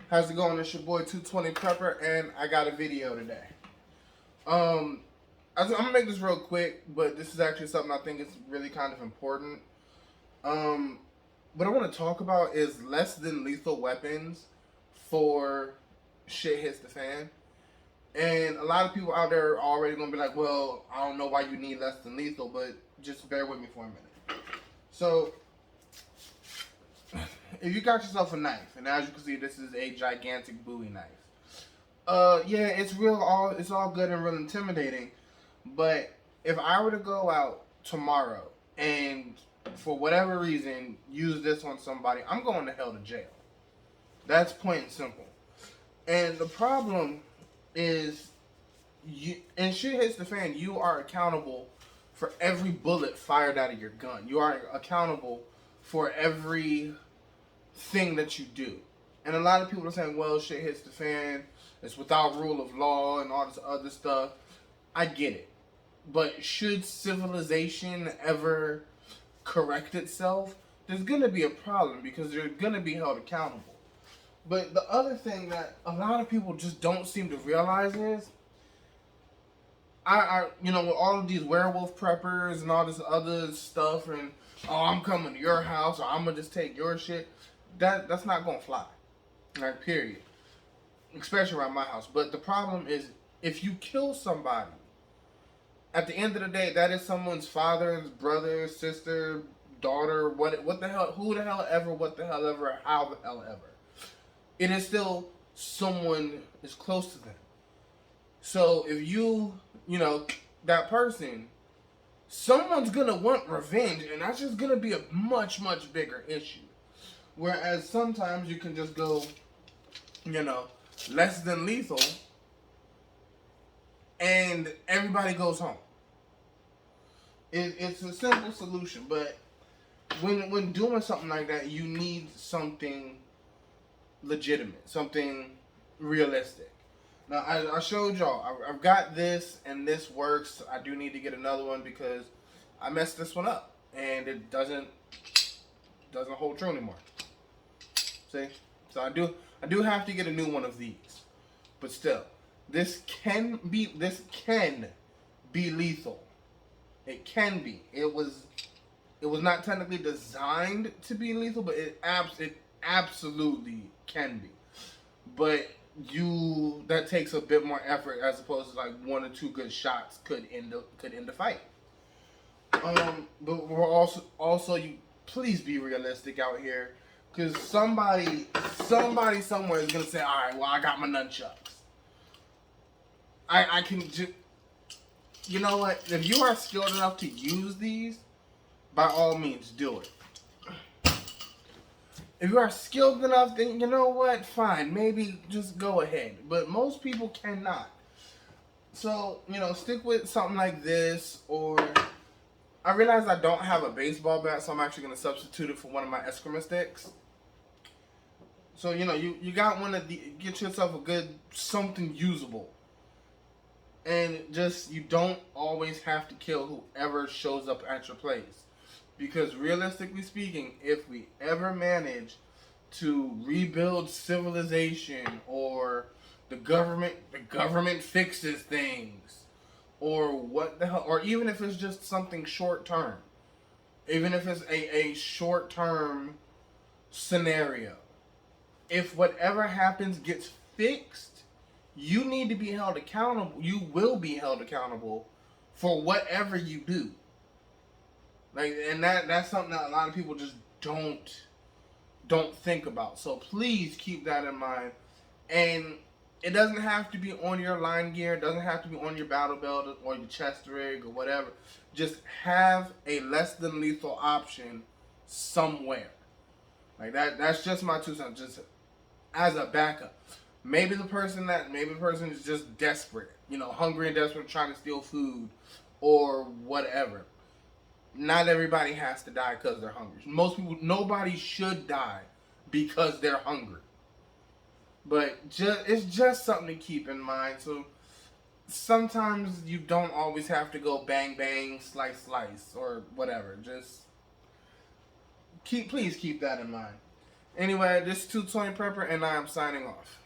How's it going? It's your boy 220 Prepper, and I got a video today. I'm gonna make this real quick, but this is actually something I think is really kind of important. Um, what I want to talk about is less than lethal weapons for shit hits the fan. And a lot of people out there are already gonna be like, well, I don't know why you need less than lethal, but just bear with me for a minute. So, if you got yourself a knife, and as you can see, this is a gigantic Bowie knife. Yeah, it's all good and real intimidating. But if I were to go out tomorrow and for whatever reason use this on somebody, I'm going to hell to jail. That's plain and simple. And the problem is, and shit hits the fan, you are accountable for every bullet fired out of your gun. You are accountable for every thing that you do. And a lot of people are saying, well, shit hits the fan, it's without rule of law and all this other stuff. I get it. But should civilization ever correct itself, there's going to be a problem because they're going to be held accountable. But the other thing that a lot of people just don't seem to realize is, with all of these werewolf preppers and all this other stuff, and I'm coming to your house, or I'm gonna just take your shit. That's not gonna fly, like, period. Especially around my house. But the problem is, if you kill somebody, at the end of the day, that is someone's father, brother, sister, daughter, what the hell, who the hell ever, what the hell ever, how the hell ever. It is still someone is close to them. So if that person, someone's gonna want revenge, and that's just gonna be a much, much bigger issue. Whereas sometimes you can just go, less than lethal, and everybody goes home. It's a simple solution, but when doing something like that, you need something legitimate, something realistic. Now, I showed y'all, I've got this, and this works. I do need to get another one because I messed this one up, and it doesn't hold true anymore. See? So I do have to get a new one of these. But still, this can be lethal. It can be. It was not technically designed to be lethal, but it absolutely can be. But that takes a bit more effort as opposed to like one or two good shots could end the fight. But we're also you please be realistic out here, because somebody somewhere is gonna say, all right, well, I got my nunchucks. I can just, you know what? If you are skilled enough to use these, by all means, do it. If you are skilled enough, then you know what? Fine, maybe just go ahead. But most people cannot. So, stick with something like this, or I realize I don't have a baseball bat, so I'm actually going to substitute it for one of my excrement sticks. So, you got one of the, get yourself a good something usable. And just, you don't always have to kill whoever shows up at your place. Because realistically speaking, if we ever manage to rebuild civilization, or the government fixes things, or what the hell, or even if it's just something short term, even if it's a short term scenario, if whatever happens gets fixed, you need to be held accountable. You will be held accountable for whatever you do. And that's something that a lot of people just don't think about. So please keep that in mind. And it doesn't have to be on your line gear. It doesn't have to be on your battle belt or your chest rig or whatever. Just have a less than lethal option somewhere. Like that's just my 2 cents. Just as a backup. Maybe the person is just desperate, hungry and desperate, trying to steal food or whatever. Not everybody has to die because they're hungry. Nobody should die because they're hungry. But it's just something to keep in mind. So sometimes you don't always have to go bang bang, slice slice, or whatever. Just please keep that in mind. Anyway, this is 220 Prepper, and I am signing off.